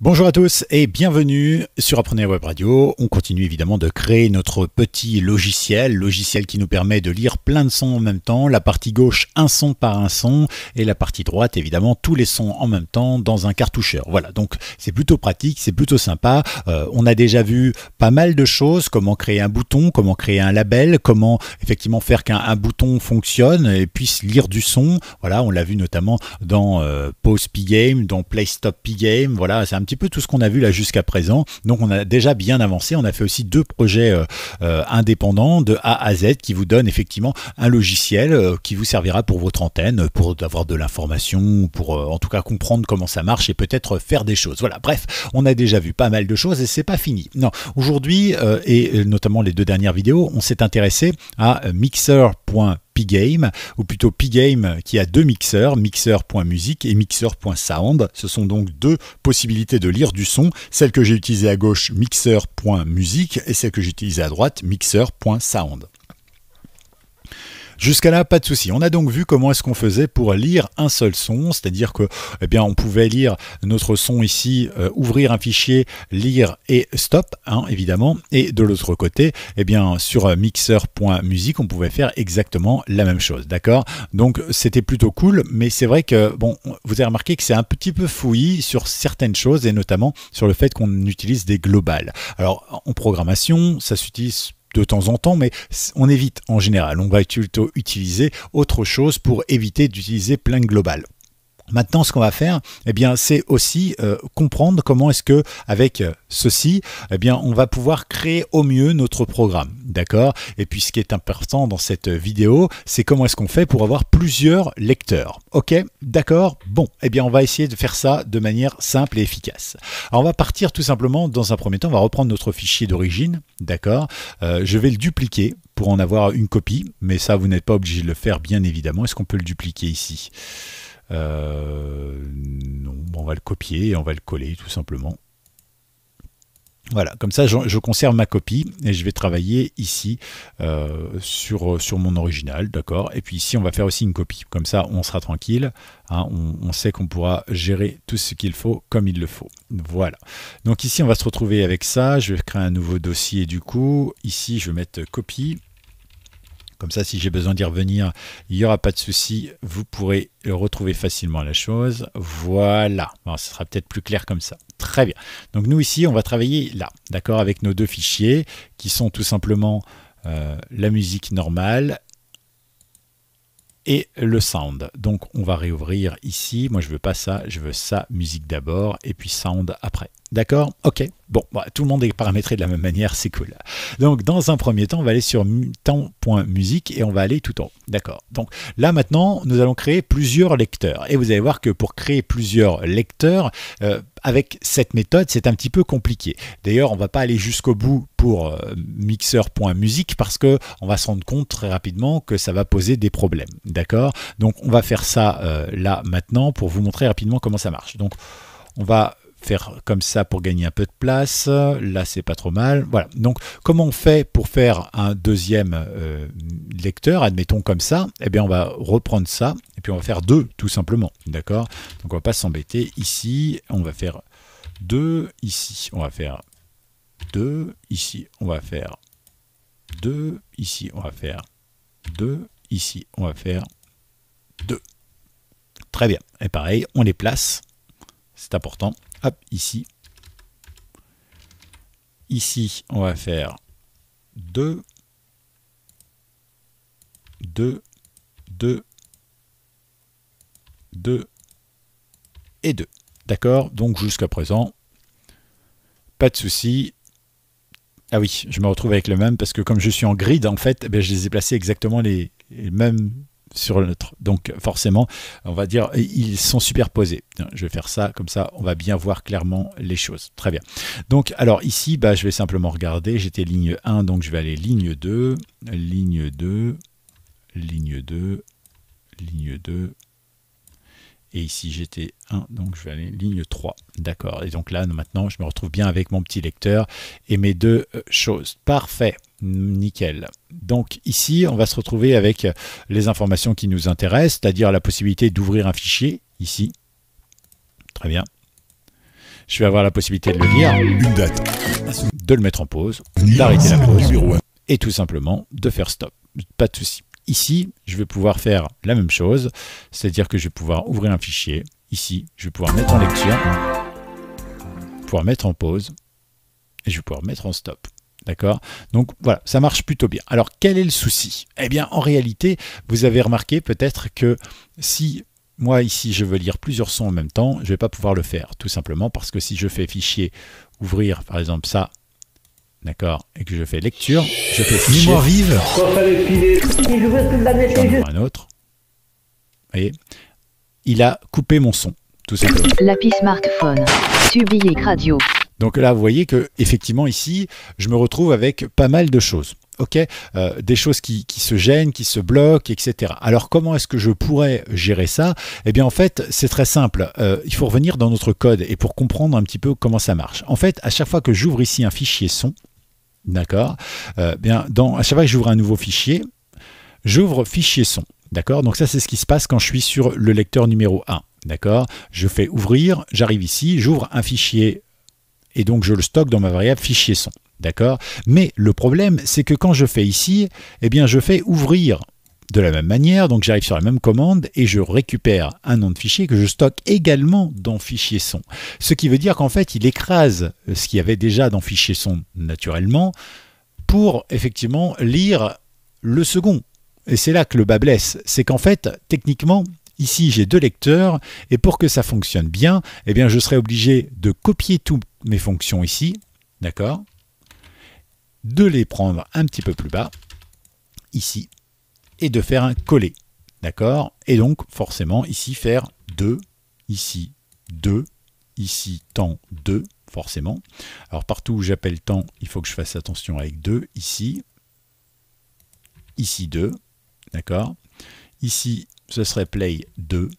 Bonjour à tous et bienvenue sur Apprenez Web Radio. On continue évidemment de créer notre petit logiciel qui nous permet de lire plein de sons en même temps. La partie gauche, un son par un son, et la partie droite, évidemment, tous les sons en même temps dans un cartoucheur. Voilà, donc c'est plutôt pratique, c'est plutôt sympa. On a déjà vu pas mal de choses, comment créer un bouton, comment créer un label, comment effectivement faire qu'un bouton fonctionne et puisse lire du son. Voilà, on l'a vu notamment dans Pause Pgame, dans Play Stop Pgame. Voilà, c'est un petit peu tout ce qu'on a vu là jusqu'à présent. Donc on a déjà bien avancé. On a fait aussi deux projets indépendants de A à Z qui vous donnent effectivement un logiciel qui vous servira pour votre antenne, pour avoir de l'information, pour en tout cas comprendre comment ça marche et peut-être faire des choses. Voilà, bref, on a déjà vu pas mal de choses et c'est pas fini. Non, aujourd'hui et notamment les deux dernières vidéos, on s'est intéressé à Mixer.pgame, ou plutôt Pgame qui a deux mixeurs, Mixer.music et Mixer.sound. Ce sont donc deux possibilités de lire du son, celle que j'ai utilisée à gauche, Mixer.music, et celle que j'ai utilisée à droite, Mixer.sound. Jusqu'à là, pas de souci. On a donc vu comment est-ce qu'on faisait pour lire un seul son, c'est-à-dire que, eh bien, on pouvait lire notre son ici, ouvrir un fichier, lire et stop, hein, évidemment. Et de l'autre côté, eh bien, sur Mixer.music, on pouvait faire exactement la même chose, d'accord? Donc, c'était plutôt cool, mais c'est vrai que, bon, vous avez remarqué que c'est un petit peu fouillis sur certaines choses et notamment sur le fait qu'on utilise des globales. Alors, en programmation, ça s'utilise de temps en temps, mais on évite en général. On va plutôt utiliser autre chose pour éviter d'utiliser plein de globales. Maintenant, ce qu'on va faire, eh bien, c'est aussi comprendre comment est-ce que, avec ceci, eh bien, on va pouvoir créer au mieux notre programme, d'accord? Et puis, ce qui est important dans cette vidéo, c'est comment est-ce qu'on fait pour avoir plusieurs lecteurs. Ok, d'accord? Bon, eh bien, on va essayer de faire ça de manière simple et efficace. Alors, on va partir tout simplement, dans un premier temps, on va reprendre notre fichier d'origine, d'accord? Je vais le dupliquer pour en avoir une copie, mais ça, vous n'êtes pas obligé de le faire, bien évidemment. Est-ce qu'on peut le dupliquer ici? Non, on va le copier et on va le coller tout simplement. Voilà, comme ça je conserve ma copie et je vais travailler ici sur mon original, d'accord? Et puis ici on va faire aussi une copie, comme ça on sera tranquille, hein, on sait qu'on pourra gérer tout ce qu'il faut comme il le faut. Voilà, donc ici on va se retrouver avec ça, je vais créer un nouveau dossier du coup, ici je vais mettre copie. Comme ça, si j'ai besoin d'y revenir, il n'y aura pas de souci. Vous pourrez retrouver facilement la chose. Voilà. Bon, ce sera peut-être plus clair comme ça. Très bien. Donc nous ici, on va travailler là, d'accord, avec nos deux fichiers qui sont tout simplement la musique normale et le sound. Donc on va réouvrir ici. Moi, je veux pas ça. Je veux ça, musique d'abord et puis sound après. D'accord? Ok. Bon, bah, tout le monde est paramétré de la même manière, c'est cool. Donc, dans un premier temps, on va aller sur temps.musique et on va aller tout en haut. D'accord. Donc, là, maintenant, nous allons créer plusieurs lecteurs. Et vous allez voir que pour créer plusieurs lecteurs, avec cette méthode, c'est un petit peu compliqué. D'ailleurs, on ne va pas aller jusqu'au bout pour Mixer.musique parce qu'on va se rendre compte très rapidement que ça va poser des problèmes. D'accord? Donc, on va faire ça là, maintenant, pour vous montrer rapidement comment ça marche. Donc, on va faire comme ça pour gagner un peu de place. Là, c'est pas trop mal. Voilà. Donc, comment on fait pour faire un deuxième lecteur, admettons comme ça? Eh bien, on va reprendre ça et puis on va faire deux, tout simplement. D'accord? Donc, on va pas s'embêter. Ici, on va faire deux. Ici, on va faire deux. Ici, on va faire deux. Ici, on va faire deux. Ici, on va faire deux. Très bien. Et pareil, on les place. C'est important. Hop, ici. Ici, on va faire 2, 2, 2, 2 et 2. D'accord? Donc jusqu'à présent, pas de souci. Ah oui, je me retrouve avec le même parce que comme je suis en grid, en fait, eh bien, je les ai placés exactement les mêmes sur le nôtre. Donc forcément, on va dire, ils sont superposés. Je vais faire ça, comme ça, on va bien voir clairement les choses. Très bien. Donc, alors ici, bah, je vais simplement regarder. J'étais ligne 1, donc je vais aller ligne 2, ligne 2, ligne 2, ligne 2. Et ici, j'étais 1, donc je vais aller ligne 3. D'accord. Et donc là, maintenant, je me retrouve bien avec mon petit lecteur et mes deux choses. Parfait. Nickel. Donc ici, on va se retrouver avec les informations qui nous intéressent, c'est-à-dire la possibilité d'ouvrir un fichier, ici. Très bien. je vais avoir la possibilité de le lire, Une date. de le mettre en pause, d'arrêter la pause Numéro 1. et tout simplement de faire stop. Pas de souci. Ici, je vais pouvoir faire la même chose, c'est-à-dire que je vais pouvoir ouvrir un fichier. Ici, je vais pouvoir mettre en lecture, pouvoir mettre en pause et je vais pouvoir mettre en stop. D'accord? Donc voilà, ça marche plutôt bien. Alors, quel est le souci? Eh bien, en réalité, vous avez remarqué peut-être que si moi, ici, je veux lire plusieurs sons en même temps, je ne vais pas pouvoir le faire. Tout simplement parce que si je fais fichier, ouvrir, par exemple, ça, d'accord, et que je fais lecture, je fais fichier, Mémoire vive. j'en ouvre un autre. Vous voyez? Il a coupé mon son, tout simplement. L'appli smartphone. Subic Radio. Donc là, vous voyez que effectivement ici, je me retrouve avec pas mal de choses. Ok, des choses qui se gênent, qui se bloquent, etc. Alors comment est-ce que je pourrais gérer ça? Eh bien en fait, c'est très simple. Il faut revenir dans notre code et pour comprendre un petit peu comment ça marche. En fait, à chaque fois que j'ouvre ici un fichier son, d'accord, à chaque fois que j'ouvre un nouveau fichier, j'ouvre fichier son. D'accord? Donc ça, c'est ce qui se passe quand je suis sur le lecteur numéro 1. D'accord? Je fais ouvrir, j'arrive ici, j'ouvre un fichier et donc je le stocke dans ma variable fichier son. D'accord? Mais le problème, c'est que quand je fais ici, eh bien je fais ouvrir de la même manière, donc j'arrive sur la même commande et je récupère un nom de fichier que je stocke également dans fichier son. Ce qui veut dire qu'en fait, il écrase ce qu'il y avait déjà dans fichier son naturellement pour effectivement lire le second. Et c'est là que le bas blesse. C'est qu'en fait, techniquement, ici j'ai deux lecteurs et pour que ça fonctionne bien, eh bien je serai obligé de copier toutes mes fonctions ici, d'accord, de les prendre un petit peu plus bas, ici, et de faire un coller, d'accord, et donc forcément ici faire 2, ici 2, ici temps 2, forcément. Alors partout où j'appelle temps, il faut que je fasse attention avec 2, ici 2, d'accord, ici ce serait play 2.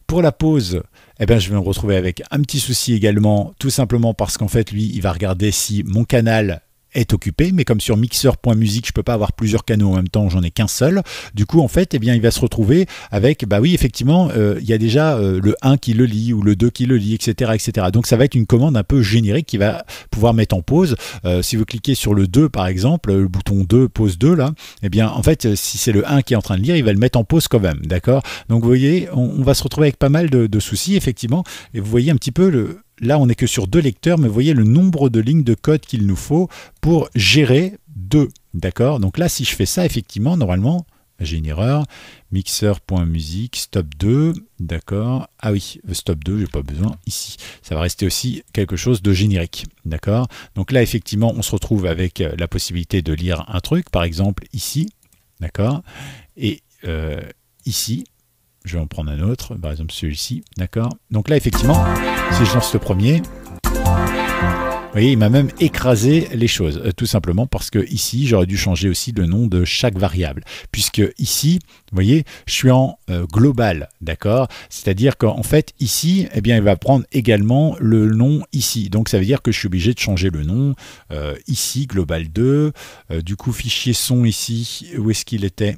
Pour la pause, eh ben, je vais me retrouver avec un petit souci également, tout simplement parce qu'en fait, lui, il va regarder si mon canal est occupé, mais comme sur mixer.music, je ne peux pas avoir plusieurs canaux en même temps, j'en ai qu'un seul. Du coup, en fait, eh bien, il va se retrouver avec, bah oui, effectivement, il y a déjà le 1 qui le lit ou le 2 qui le lit, etc., etc. Donc, ça va être une commande un peu générique qui va pouvoir mettre en pause. Si vous cliquez sur le 2, par exemple, le bouton 2, pause 2, là, eh bien, en fait, si c'est le 1 qui est en train de lire, il va le mettre en pause quand même, d'accord? Donc, vous voyez, on va se retrouver avec pas mal de soucis, effectivement, et vous voyez un petit peu Là, on n'est que sur deux lecteurs, mais vous voyez le nombre de lignes de code qu'il nous faut pour gérer deux. D'accord? Donc là, si je fais ça, effectivement, normalement, j'ai une erreur. Mixer.music, stop 2. D'accord? Ah oui, stop 2, j'ai pas besoin. Ici, ça va rester aussi quelque chose de générique. D'accord? Donc là, effectivement, on se retrouve avec la possibilité de lire un truc, par exemple ici. D'accord? Et ici. Je vais en prendre un autre, par exemple celui-ci, d'accord? Donc là, effectivement, si je lance le premier, vous voyez, il m'a même écrasé les choses, tout simplement parce que ici, j'aurais dû changer aussi le nom de chaque variable, puisque ici, vous voyez, je suis en global, d'accord? C'est-à-dire qu'en fait, ici, eh bien, il va prendre également le nom ici. Donc, ça veut dire que je suis obligé de changer le nom ici, global 2. Du coup, fichier son ici, où est-ce qu'il était?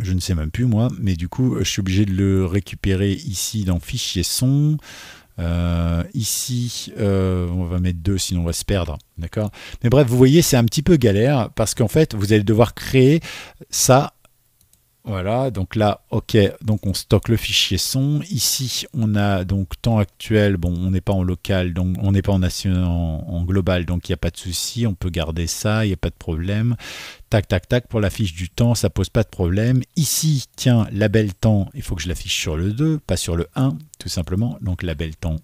Je ne sais même plus moi, mais du coup, je suis obligé de le récupérer ici dans fichier son. Ici, on va mettre 2, sinon on va se perdre. D'accord? Mais bref, vous voyez, c'est un petit peu galère parce qu'en fait, vous allez devoir créer ça. Voilà, donc là, ok, donc on stocke le fichier son. Ici, on a donc temps actuel, bon, on n'est pas en local, donc on n'est pas en global, donc il n'y a pas de souci, on peut garder ça, il n'y a pas de problème. Tac, tac, tac, pour la fiche du temps, ça pose pas de problème. Ici, tiens, label temps, il faut que je l'affiche sur le 2, pas sur le 1, tout simplement. Donc label temps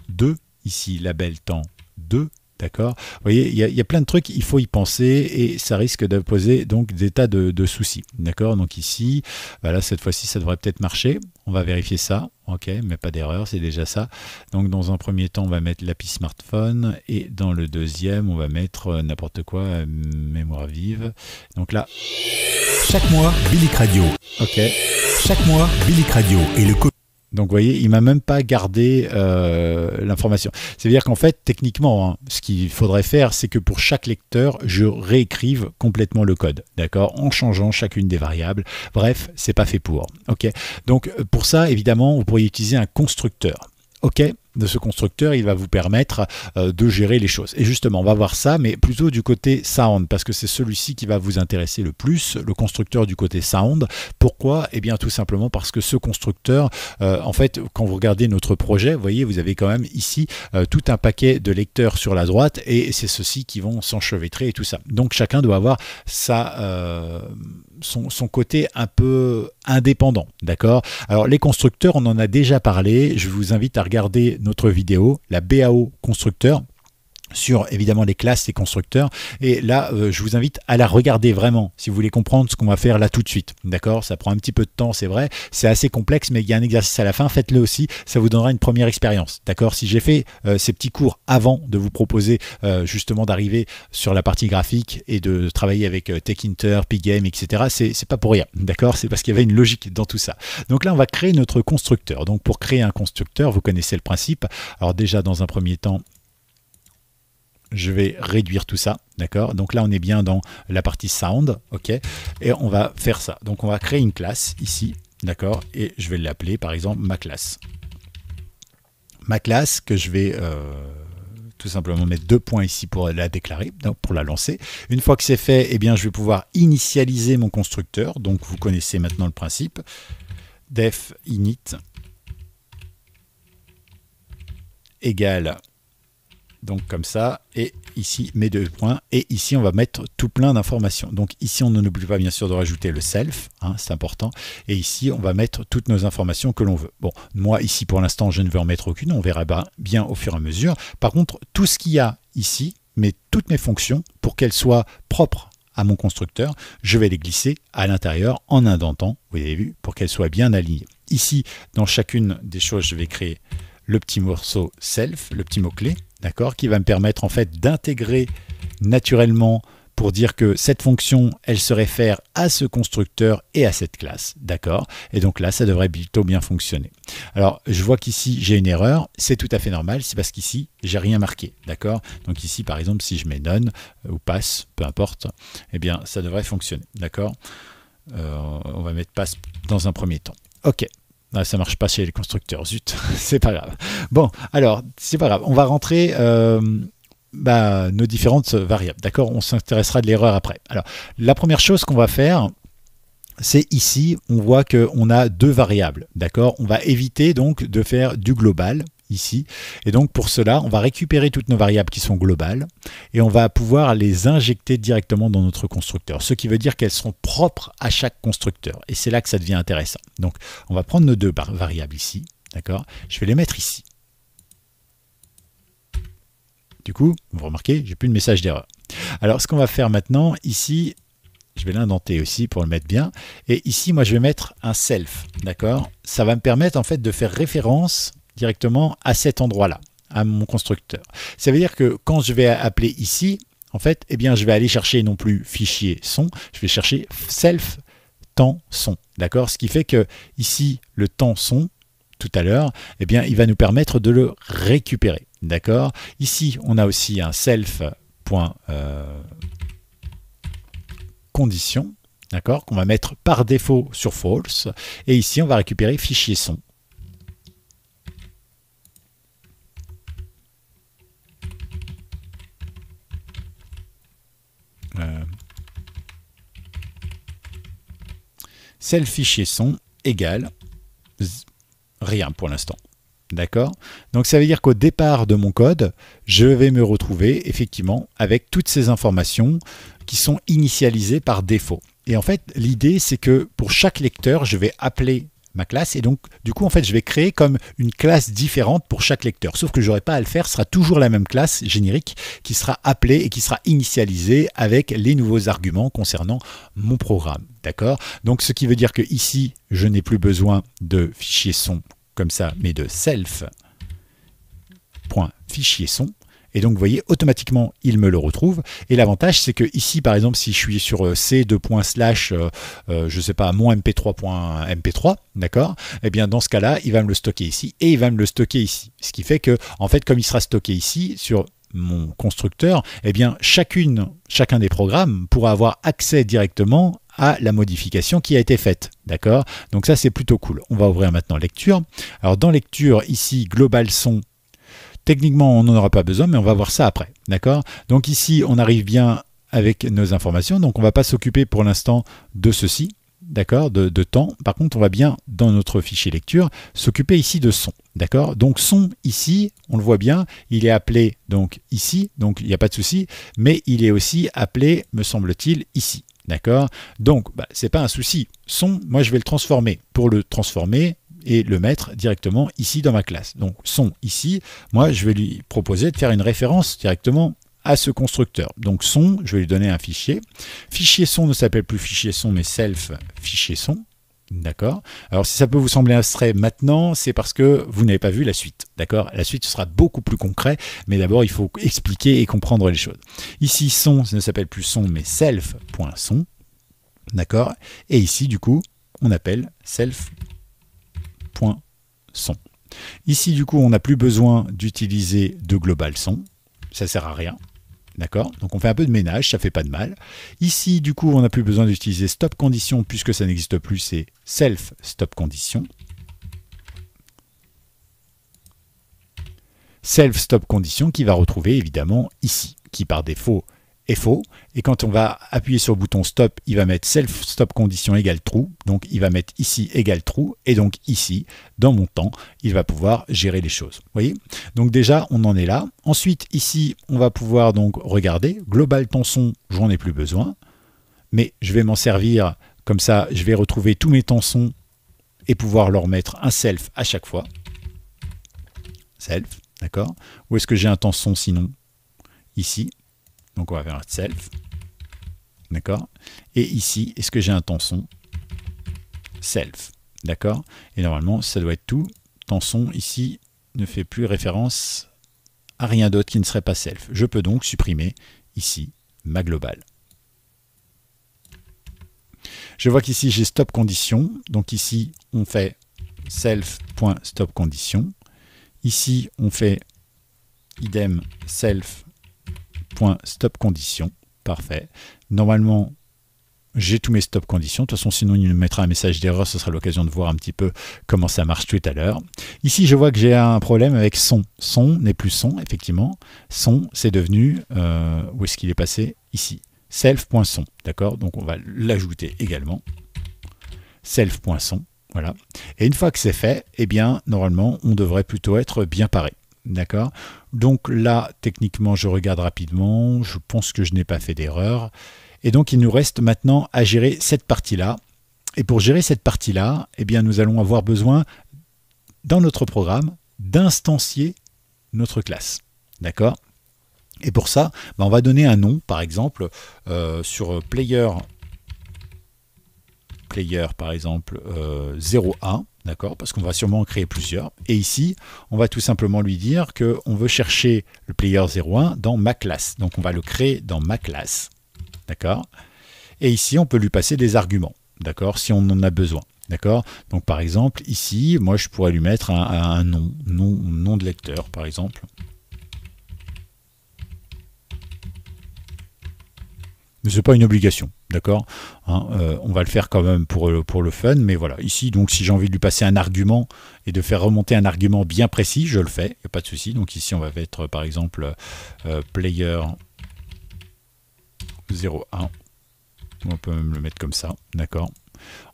2, ici, label temps 2. D'accord? Vous voyez, il y a plein de trucs, il faut y penser et ça risque de poser donc des tas de soucis. D'accord? Donc ici, voilà, cette fois-ci, ça devrait peut-être marcher. On va vérifier ça. Ok, mais pas d'erreur, c'est déjà ça. Donc dans un premier temps, on va mettre l'appli smartphone et dans le deuxième, on va mettre n'importe quoi, mémoire vive. Donc là, chaque mois, Bilic Radio. ok. Chaque mois, Bilic Radio et le Donc vous voyez, il ne m'a même pas gardé l'information. C'est-à-dire qu'en fait, techniquement, hein, ce qu'il faudrait faire, c'est que pour chaque lecteur, je réécrive complètement le code, d'accord, en changeant chacune des variables. Bref, c'est pas fait pour. Ok. Donc pour ça, évidemment, vous pourriez utiliser un constructeur. Ok. de ce constructeur, il va vous permettre de gérer les choses. Et justement, on va voir ça, mais plutôt du côté sound, parce que c'est celui-ci qui va vous intéresser le plus, le constructeur du côté sound. Pourquoi? Eh bien, tout simplement parce que ce constructeur, en fait, quand vous regardez notre projet, vous voyez, vous avez quand même ici tout un paquet de lecteurs sur la droite, et c'est ceux-ci qui vont s'enchevêtrer et tout ça. Donc, chacun doit avoir son côté un peu indépendant, d'accord? Alors, les constructeurs, on en a déjà parlé. Je vous invite à regarder notre vidéo, la BAO constructeur, sur évidemment les classes et constructeurs, et là je vous invite à la regarder vraiment si vous voulez comprendre ce qu'on va faire là tout de suite, d'accord? Ça prend un petit peu de temps, c'est vrai, c'est assez complexe, mais il y a un exercice à la fin, faites-le aussi, ça vous donnera une première expérience, d'accord? Si j'ai fait ces petits cours avant de vous proposer justement d'arriver sur la partie graphique et de travailler avec Techinter, Pygame, etc., c'est pas pour rien, d'accord? C'est parce qu'il y avait une logique dans tout ça. Donc là on va créer notre constructeur. Donc pour créer un constructeur, vous connaissez le principe. Alors déjà dans un premier temps, je vais réduire tout ça, d'accord? Donc là, on est bien dans la partie sound, ok? Et on va faire ça. Donc on va créer une classe ici, d'accord? Et je vais l'appeler, par exemple, ma classe. Ma classe que je vais tout simplement mettre 2 points ici pour la déclarer, donc pour la lancer. Une fois que c'est fait, eh bien, je vais pouvoir initialiser mon constructeur. Donc vous connaissez maintenant le principe. Def init égale, donc comme ça, et ici mes 2 points, et ici on va mettre tout plein d'informations. Donc ici on n'oublie pas bien sûr de rajouter le self, hein, c'est important, et ici on va mettre toutes nos informations que l'on veut. Bon, moi ici pour l'instant je ne veux en mettre aucune, on verra bien au fur et à mesure. Par contre, tout ce qu'il y a ici, mais toutes mes fonctions, pour qu'elles soient propres à mon constructeur, je vais les glisser à l'intérieur en indentant, vous avez vu, pour qu'elles soient bien alignées. Ici, dans chacune des choses, je vais créer le petit morceau self, le petit mot-clé, d'accord, qui va me permettre en fait d'intégrer naturellement pour dire que cette fonction, elle se réfère à ce constructeur et à cette classe, d'accord? Et donc là, ça devrait plutôt bien fonctionner. Alors, je vois qu'ici, j'ai une erreur, c'est tout à fait normal, c'est parce qu'ici, j'ai rien marqué, d'accord? Donc ici, par exemple, si je mets none ou pass, peu importe, eh bien, ça devrait fonctionner, d'accord? On va mettre pass dans un premier temps. Ok. Ah, ça marche pas chez les constructeurs, zut, c'est pas grave. Bon, alors, c'est pas grave, on va rentrer nos différentes variables, d'accord? On s'intéressera de l'erreur après. Alors, la première chose qu'on va faire, c'est ici, on voit qu'on a 2 variables, d'accord? On va éviter donc de faire du global, ici, et donc pour cela, on va récupérer toutes nos variables qui sont globales, et on va pouvoir les injecter directement dans notre constructeur, ce qui veut dire qu'elles seront propres à chaque constructeur, et c'est là que ça devient intéressant. Donc, on va prendre nos 2 variables ici, d'accord? Je vais les mettre ici. Du coup, vous remarquez, j'ai plus de message d'erreur. Alors, ce qu'on va faire maintenant, ici, je vais l'indenter aussi pour le mettre bien, et ici, moi, je vais mettre un self, d'accord? Ça va me permettre, en fait, de faire référence directement à cet endroit-là, à mon constructeur. Ça veut dire que quand je vais appeler ici, en fait, eh bien, je vais aller chercher non plus fichier son, je vais chercher self temps son, d'accord? Ce qui fait que ici, le temps son, tout à l'heure, eh bien, il va nous permettre de le récupérer, d'accord? Ici, on a aussi un self.condition, d'accord? Qu'on va mettre par défaut sur false, et ici, on va récupérer fichier son. Self fichier son égale rien pour l'instant. D'accord? Donc ça veut dire qu'au départ de mon code, je vais me retrouver effectivement avec toutes ces informations qui sont initialisées par défaut. Et en fait, l'idée c'est que pour chaque lecteur, je vais appeler ma classe, et donc du coup en fait je vais créer comme une classe différente pour chaque lecteur, sauf que j'aurai pas à le faire, ce sera toujours la même classe générique qui sera appelée et qui sera initialisée avec les nouveaux arguments concernant mon programme, d'accord? Donc ce qui veut dire que ici je n'ai plus besoin de fichier son comme ça, mais de self.fichier son. Et donc, vous voyez, automatiquement, il me le retrouve. Et l'avantage, c'est que ici, par exemple, si je suis sur c je sais pas, mon mp3.mp3, d'accord? Eh bien, dans ce cas-là, il va me le stocker ici et il va me le stocker ici. Ce qui fait que, en fait, comme il sera stocké ici, sur mon constructeur, eh bien, chacun des programmes pourra avoir accès directement à la modification qui a été faite, d'accord? Donc ça, c'est plutôt cool. On va ouvrir maintenant lecture. Alors, dans lecture, ici, global son, techniquement, on n'en aura pas besoin, mais on va voir ça après. D'accord? Donc ici, on arrive bien avec nos informations. Donc, on ne va pas s'occuper pour l'instant de ceci. D'accord, de temps. Par contre, on va bien, dans notre fichier lecture, s'occuper ici de son. D'accord? Donc, son ici, on le voit bien, il est appelé donc ici, donc il n'y a pas de souci, mais il est aussi appelé, me semble-t-il, ici. D'accord? Donc, c'est pas un souci. Son, moi, je vais le transformer. Pour le transformer et le mettre directement ici dans ma classe. Donc, son ici, moi, je vais lui proposer de faire une référence directement à ce constructeur. Donc son, je vais lui donner un fichier. Fichier son ne s'appelle plus fichier son, mais self fichier son. D'accord? Alors si ça peut vous sembler abstrait maintenant, c'est parce que vous n'avez pas vu la suite. D'accord? La suite sera beaucoup plus concret, mais d'abord il faut expliquer et comprendre les choses. Ici son ne s'appelle plus son, mais self.son. D'accord? Et ici du coup, on appelle self.son. Ici du coup, on n'a plus besoin d'utiliser de global son. Ça sert à rien. D'accord? Donc on fait un peu de ménage, ça fait pas de mal. Ici, du coup, on n'a plus besoin d'utiliser stop condition puisque ça n'existe plus, c'est self stop condition. Self stop condition qui va retrouver évidemment ici, qui par défaut est faux. Et quand on va appuyer sur le bouton stop, il va mettre self stop condition égale true. Donc il va mettre ici égale true. Et donc ici, dans mon temps, il va pouvoir gérer les choses. Vous voyez? Donc déjà, on en est là. Ensuite, ici, on va pouvoir donc regarder. Global ton son, j'en ai plus besoin. Mais je vais m'en servir. Comme ça, je vais retrouver tous mes temps sons et pouvoir leur mettre un self à chaque fois. Self, d'accord? Où est-ce que j'ai un temps son sinon? Ici. Donc on va faire un self, d'accord? Et ici, est-ce que j'ai un temps son? Self, d'accord? Et normalement, ça doit être tout. Temps son ici ne fait plus référence à rien d'autre qui ne serait pas self. Je peux donc supprimer ici ma globale. Je vois qu'ici j'ai stop condition. Donc ici, on fait self.stop condition. Ici, on fait idem self stop condition, parfait. Normalement, j'ai tous mes stop conditions. De toute façon, sinon, il nous mettra un message d'erreur. Ce sera l'occasion de voir un petit peu comment ça marche tout à l'heure. Ici, je vois que j'ai un problème avec son. Son n'est plus son, effectivement. Son, c'est devenu... où est-ce qu'il est passé? Ici. Self.son, d'accord? Donc, on va l'ajouter également. Self.son, voilà. Et une fois que c'est fait, eh bien, normalement, on devrait plutôt être bien paré. D'accord? Donc là, techniquement, je regarde rapidement. Je pense que je n'ai pas fait d'erreur. Et donc, il nous reste maintenant à gérer cette partie-là. Et pour gérer cette partie-là, eh bien, nous allons avoir besoin, dans notre programme, d'instancier notre classe. D'accord? Et pour ça, on va donner un nom, par exemple, sur player, par exemple, 01. D'accord, parce qu'on va sûrement en créer plusieurs. Et ici, on va tout simplement lui dire qu'on veut chercher le player 01 dans ma classe. Donc, on va le créer dans ma classe. D'accord? Et ici, on peut lui passer des arguments. D'accord? Si on en a besoin. D'accord? Donc, par exemple, ici, moi, je pourrais lui mettre un nom de lecteur, par exemple. Mais ce n'est pas une obligation, d'accord? On va le faire quand même pour le fun, mais voilà. Ici, donc, si j'ai envie de lui passer un argument et de faire remonter un argument bien précis, je le fais, il n'y a pas de souci. Donc ici, on va mettre, par exemple, player 01. On peut même le mettre comme ça, d'accord?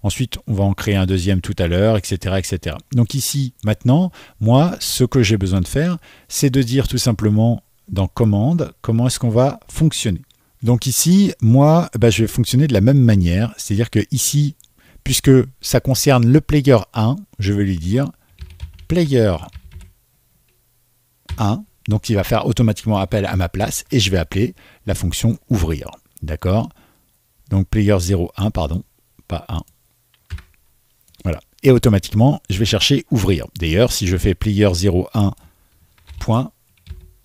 Ensuite, on va en créer un deuxième tout à l'heure, etc., etc. Donc ici, maintenant, moi, ce que j'ai besoin de faire, c'est de dire tout simplement dans commande, comment est-ce qu'on va fonctionner. Donc ici, moi, je vais fonctionner de la même manière. C'est-à-dire que ici, puisque ça concerne le player 1, je vais lui dire player 1. Donc il va faire automatiquement appel à ma place et je vais appeler la fonction ouvrir. D'accord? Donc player 01, pardon, pas 1. Voilà. Et automatiquement, je vais chercher ouvrir. D'ailleurs, si je fais player 01, point,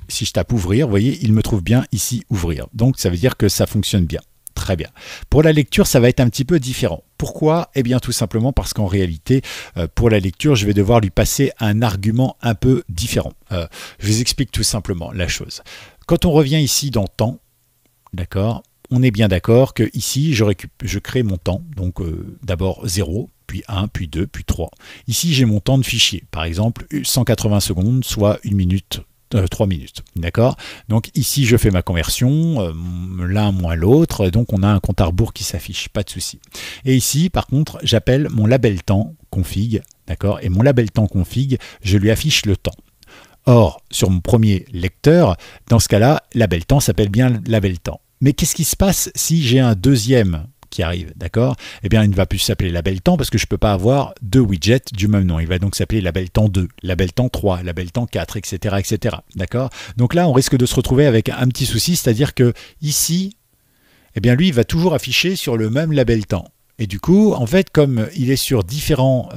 si je tape ouvrir, vous voyez, il me trouve bien ici ouvrir. Donc, ça veut dire que ça fonctionne bien. Très bien. Pour la lecture, ça va être un petit peu différent. Pourquoi? Eh bien, tout simplement parce qu'en réalité, pour la lecture, je vais devoir lui passer un argument un peu différent. Je vous explique tout simplement la chose. Quand on revient ici dans temps, d'accord, on est bien d'accord que ici, je crée mon temps. Donc, d'abord 0, puis 1, puis 2, puis 3. Ici, j'ai mon temps de fichier. Par exemple, 180 secondes, soit 1 minute 3 minutes, d'accord? Donc ici, je fais ma conversion, l'un moins l'autre, donc on a un compte à rebours qui s'affiche, pas de souci. Et ici, par contre, j'appelle mon label temps config, d'accord? Et mon label temps config, je lui affiche le temps. Or, sur mon premier lecteur, dans ce cas-là, label temps s'appelle bien label temps. Mais qu'est-ce qui se passe si j'ai un deuxième qui arrive, d'accord? Eh bien, il ne va plus s'appeler label temps parce que je ne peux pas avoir deux widgets du même nom. Il va donc s'appeler label temps 2, label temps 3, label temps 4, etc., etc., d'accord? Donc là, on risque de se retrouver avec un petit souci, c'est-à-dire que ici, eh bien, lui, il va toujours afficher sur le même label temps. Et du coup, en fait, comme il est sur différents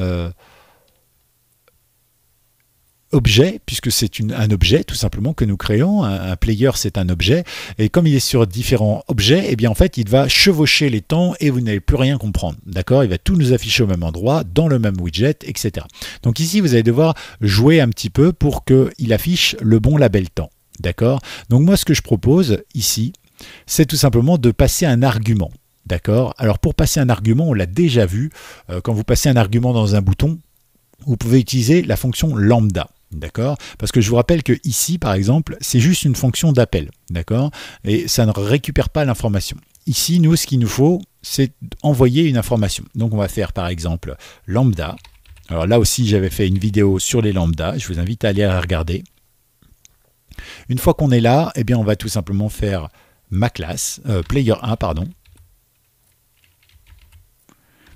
objet, puisque c'est un objet tout simplement que nous créons, un player c'est un objet, et comme il est sur différents objets, eh bien en fait il va chevaucher les temps et vous n'allez plus rien comprendre, d'accord? Il va tout nous afficher au même endroit, dans le même widget, etc. Donc ici vous allez devoir jouer un petit peu pour qu'il affiche le bon label temps, d'accord? Donc moi ce que je propose ici, c'est tout simplement de passer un argument, d'accord? Alors pour passer un argument, on l'a déjà vu, quand vous passez un argument dans un bouton, vous pouvez utiliser la fonction lambda. D'accord? Parce que je vous rappelle que ici, par exemple, c'est juste une fonction d'appel. D'accord? Et ça ne récupère pas l'information. Ici, nous, ce qu'il nous faut, c'est envoyer une information. Donc, on va faire, par exemple, lambda. Alors là aussi, j'avais fait une vidéo sur les lambda. Je vous invite à aller la regarder. Une fois qu'on est là, eh bien, on va tout simplement faire ma classe, player1, pardon.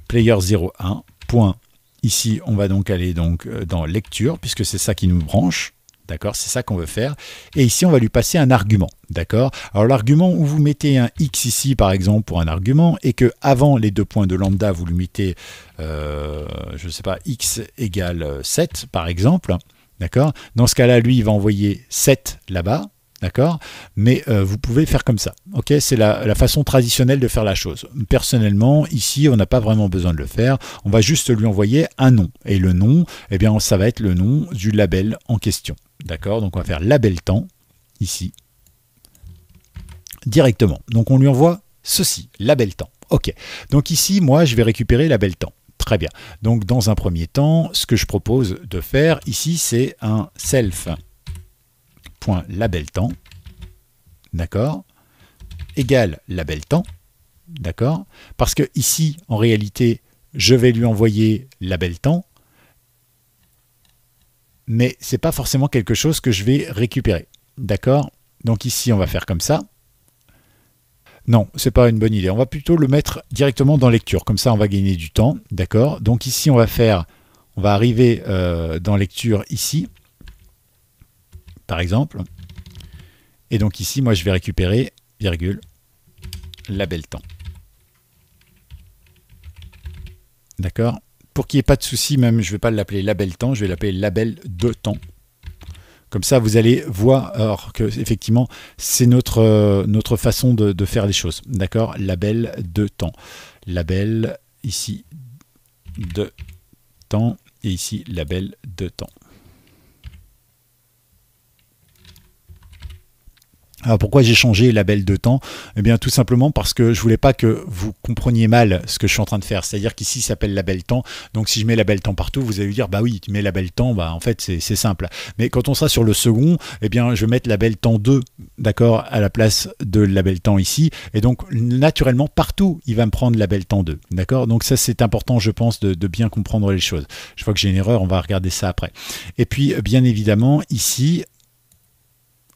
Player01, point. Ici, on va donc aller dans lecture, puisque c'est ça qui nous branche. D'accord, c'est ça qu'on veut faire. Et ici, on va lui passer un argument. D'accord. Alors, l'argument où vous mettez un x ici, par exemple, pour un argument, et que avant les deux points de lambda, vous lui mettez, je ne sais pas, x égale 7, par exemple. D'accord. Dans ce cas-là, lui, il va envoyer 7 là-bas. D'accord, mais vous pouvez faire comme ça. Ok, c'est la façon traditionnelle de faire la chose. Personnellement, ici, on n'a pas vraiment besoin de le faire. On va juste lui envoyer un nom. Et le nom, eh bien, ça va être le nom du label en question. D'accord, donc on va faire label temps, ici, directement. Donc on lui envoie ceci, label temps. Ok, donc ici, moi, je vais récupérer label temps. Très bien. Donc dans un premier temps, ce que je propose de faire ici, c'est un self. Label temps, d'accord, égale label temps, d'accord, parce que ici, en réalité, je vais lui envoyer label temps, mais c'est pas forcément quelque chose que je vais récupérer, d'accord. Donc ici, on va faire comme ça. Non, c'est pas une bonne idée. On va plutôt le mettre directement dans lecture, comme ça, on va gagner du temps, d'accord. Donc ici, on va arriver dans lecture ici. Par exemple, et donc ici, moi, je vais récupérer, virgule, label temps. D'accord? Pour qu'il n'y ait pas de souci, même, je ne vais pas l'appeler label temps, je vais l'appeler label de temps. Comme ça, vous allez voir que effectivement, c'est notre façon de faire les choses. D'accord? Label de temps. Label, ici, de temps, et ici, label de temps. Alors pourquoi j'ai changé label de temps? Eh bien tout simplement parce que je voulais pas que vous compreniez mal ce que je suis en train de faire. C'est-à-dire qu'ici ça s'appelle label temps. Donc si je mets label temps partout, vous allez dire bah oui, tu mets label temps, bah en fait c'est simple. Mais quand on sera sur le second, eh bien je vais mettre label temps 2, d'accord, à la place de label temps ici. Et donc naturellement partout, il va me prendre label temps 2, d'accord? Donc ça c'est important, je pense, de bien comprendre les choses. Je vois que j'ai une erreur, on va regarder ça après. Et puis bien évidemment ici,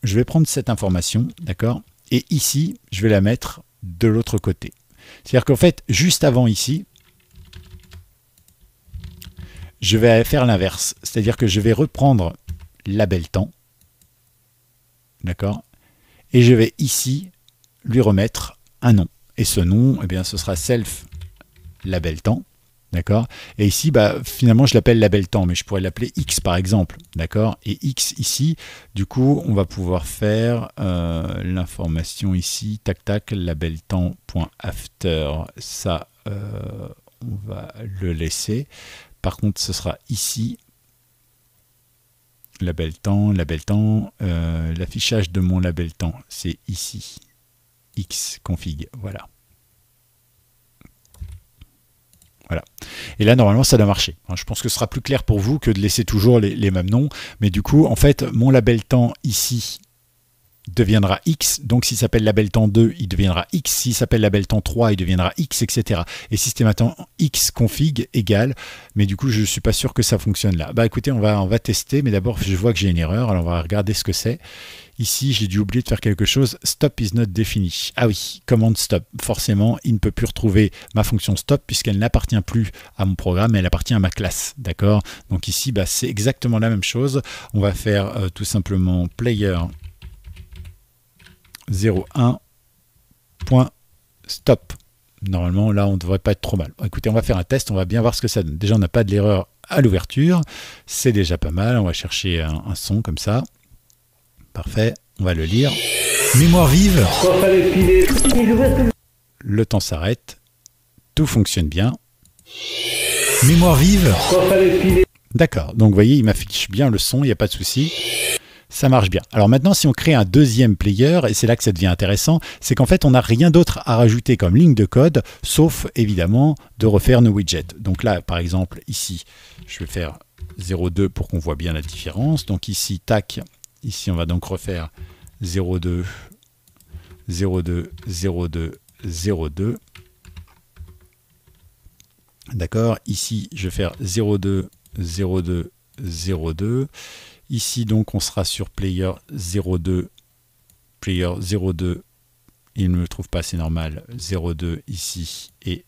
je vais prendre cette information, d'accord, et ici, je vais la mettre de l'autre côté. C'est-à-dire qu'en fait, juste avant ici, je vais faire l'inverse. C'est-à-dire que je vais reprendre label temps, d'accord, et je vais ici lui remettre un nom. Et ce nom, eh bien, ce sera self label temps. D'accord. Et ici, bah, finalement, je l'appelle label temps, mais je pourrais l'appeler X par exemple. D'accord. Et X ici, du coup, on va pouvoir faire l'information ici, tac tac, label temps.after. Ça, on va le laisser. Par contre, ce sera ici. Label temps, l'affichage de mon label temps, c'est ici. X config, voilà. Voilà. Et là, normalement, ça doit marcher. Je pense que ce sera plus clair pour vous que de laisser toujours les mêmes noms. Mais du coup, en fait, mon label temps ici deviendra X. Donc, s'il s'appelle label temps 2, il deviendra X. S'il s'appelle label temps 3, il deviendra X, etc. Et systématiquement, X config égale. Mais du coup, je ne suis pas sûr que ça fonctionne là. Bah écoutez, on va tester. Mais d'abord, je vois que j'ai une erreur. Alors, on va regarder ce que c'est. Ici, j'ai dû oublier de faire quelque chose. Stop is not defini. Ah oui, commande stop. Forcément, il ne peut plus retrouver ma fonction stop puisqu'elle n'appartient plus à mon programme, elle appartient à ma classe. D'accord? Donc ici, bah, c'est exactement la même chose. On va faire tout simplement player 01.stop. Normalement, là, on ne devrait pas être trop mal. Écoutez, on va faire un test, on va bien voir ce que ça donne. Déjà, on n'a pas de l'erreur à l'ouverture. C'est déjà pas mal. On va chercher un son comme ça. Parfait, on va le lire. Mémoire vive. Le temps s'arrête. Tout fonctionne bien. Mémoire vive. D'accord, donc vous voyez, il m'affiche bien le son, il n'y a pas de souci. Ça marche bien. Alors maintenant, si on crée un deuxième player, et c'est là que ça devient intéressant, c'est qu'en fait, on n'a rien d'autre à rajouter comme ligne de code, sauf évidemment de refaire nos widgets. Donc là, par exemple, ici, je vais faire 0,2 pour qu'on voit bien la différence. Donc ici, tac, ici, on va donc refaire 0,2, 0,2, 0,2, 0,2. D'accord, ici, je vais faire 0,2, 0,2, 0,2. Ici, donc, on sera sur player 02, player 02, il ne me trouve pas, c'est normal, 02 ici et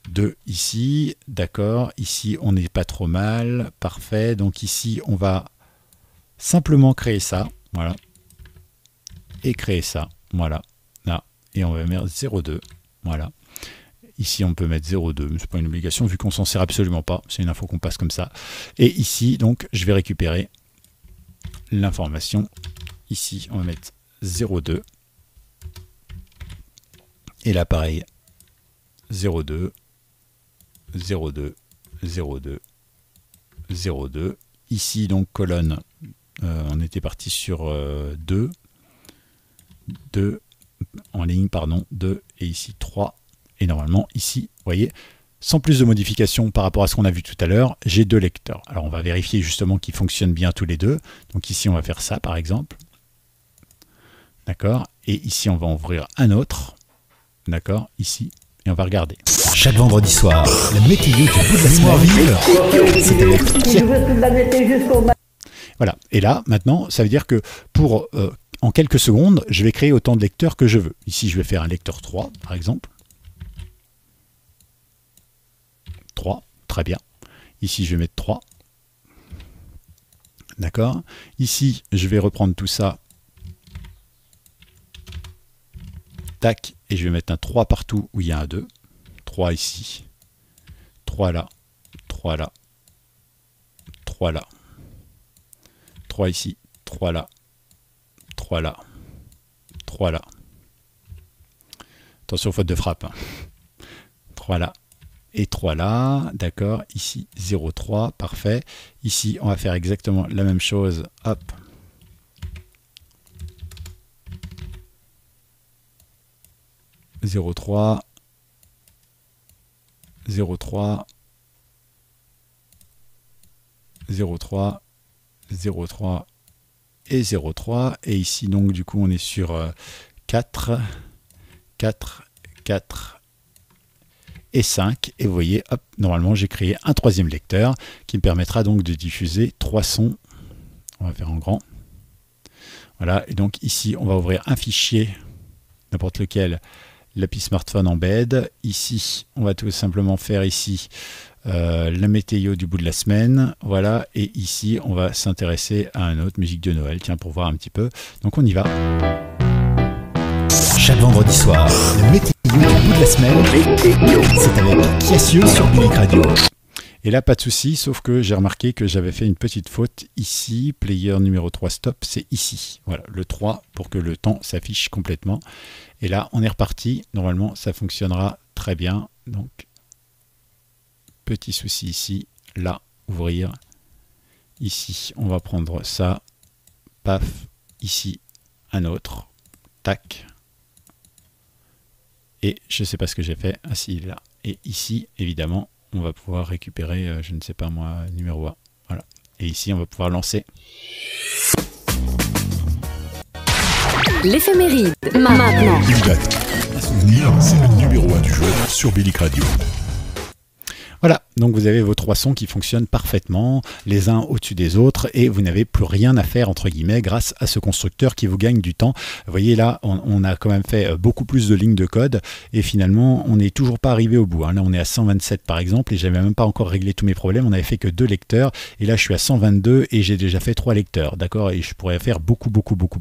2 ici, d'accord, ici, on n'est pas trop mal, parfait, donc ici, on va simplement créer ça, voilà, et créer ça, voilà, là, et on va mettre 02, voilà. Ici, on peut mettre 0,2, mais ce n'est pas une obligation vu qu'on s'en sert absolument pas. C'est une info qu'on passe comme ça. Et ici, donc, je vais récupérer l'information. Ici, on va mettre 0,2. Et là, pareil, 0,2, 0,2, 0,2, 0,2. Ici, donc, colonne, on était parti sur 2. 2, en ligne, pardon, 2. Et ici, 3. Et normalement, ici, vous voyez, sans plus de modifications par rapport à ce qu'on a vu tout à l'heure, j'ai deux lecteurs. Alors, on va vérifier justement qu'ils fonctionnent bien tous les deux. Donc ici, on va faire ça, par exemple. D'accord. Et ici, on va en ouvrir un autre. D'accord. Ici. Et on va regarder. Chaque vendredi soir, la météo du bout de la mémoire vive. C'est avec... Voilà. Et là, maintenant, ça veut dire que pour, en quelques secondes, je vais créer autant de lecteurs que je veux. Ici, je vais faire un lecteur 3, par exemple. 3, très bien. Ici, je vais mettre 3. D'accord. Ici, je vais reprendre tout ça. Tac. Et je vais mettre un 3 partout où il y a un 2. 3 ici. 3 là. 3 là. 3 là. 3 ici. 3 là. 3 là. 3 là. Attention, faute de frappe. 3 là. Et 3 là, d'accord, ici 0,3, parfait. Ici, on va faire exactement la même chose, hop. « 0,3, 0,3, 0,3, 0,3 et 0,3. Et ici, donc, du coup, on est sur 4, 4, 4, et 5, et vous voyez, hop, normalement j'ai créé un troisième lecteur qui me permettra donc de diffuser 3 sons. On va faire en grand. Voilà, et donc ici on va ouvrir un fichier, n'importe lequel, l'API smartphone embed. Ici, on va tout simplement faire ici la météo du bout de la semaine. Voilà, et ici on va s'intéresser à un autre, musique de Noël, tiens, pour voir un petit peu. Donc on y va. Chaque vendredi soir, la météo du bout de la semaine, c'est avec Kiassio sur Bilic Radio. Et là, pas de souci, sauf que j'ai remarqué que j'avais fait une petite faute ici. Player numéro 3 stop, c'est ici. Voilà, le 3 pour que le temps s'affiche complètement. Et là, on est reparti. Normalement, ça fonctionnera très bien. Donc, petit souci ici. Là, ouvrir. Ici, on va prendre ça. Paf. Ici, un autre. Tac. Et je ne sais pas ce que j'ai fait. Ah si, il est là. Et ici, évidemment, on va pouvoir récupérer, je ne sais pas moi, numéro 1. Voilà. Et ici, on va pouvoir lancer. L'éphéméride, maintenant. Une date, un souvenir, c'est le numéro 1 du jour sur Bellic Radio. Voilà, donc vous avez vos 3 sons qui fonctionnent parfaitement, les uns au-dessus des autres, et vous n'avez plus rien à faire, entre guillemets, grâce à ce constructeur qui vous gagne du temps. Vous voyez là, on a quand même fait beaucoup plus de lignes de code, et finalement, on n'est toujours pas arrivé au bout. Là, on est à 127 par exemple, et j'avais même pas encore réglé tous mes problèmes, on n'avait fait que 2 lecteurs, et là je suis à 122, et j'ai déjà fait 3 lecteurs, d'accord, et je pourrais faire beaucoup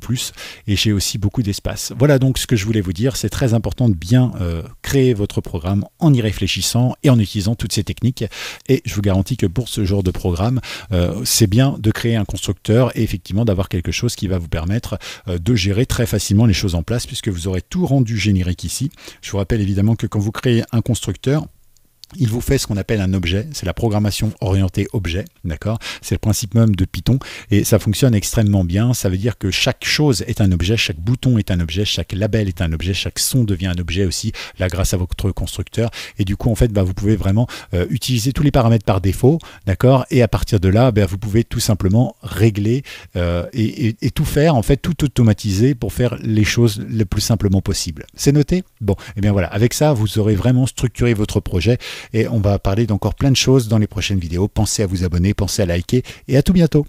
plus, et j'ai aussi beaucoup d'espace. Voilà donc ce que je voulais vous dire, c'est très important de bien créer votre programme en y réfléchissant, et en utilisant toutes ces techniques. Et je vous garantis que pour ce genre de programme, c'est bien de créer un constructeur et effectivement d'avoir quelque chose qui va vous permettre de gérer très facilement les choses en place, puisque vous aurez tout rendu générique ici. Je vous rappelle évidemment que quand vous créez un constructeur, il vous fait ce qu'on appelle un objet, c'est la programmation orientée objet, d'accord? C'est le principe même de Python et ça fonctionne extrêmement bien. Ça veut dire que chaque chose est un objet, chaque bouton est un objet, chaque label est un objet, chaque son devient un objet aussi, là grâce à votre constructeur. Et du coup, en fait, vous pouvez vraiment utiliser tous les paramètres par défaut, d'accord? Et à partir de là, vous pouvez tout simplement régler et tout faire, en fait, tout automatiser pour faire les choses le plus simplement possible. C'est noté? Bon, et bien voilà, avec ça, vous aurez vraiment structuré votre projet. Et on va parler d'encore plein de choses dans les prochaines vidéos. Pensez à vous abonner, pensez à liker et à tout bientôt.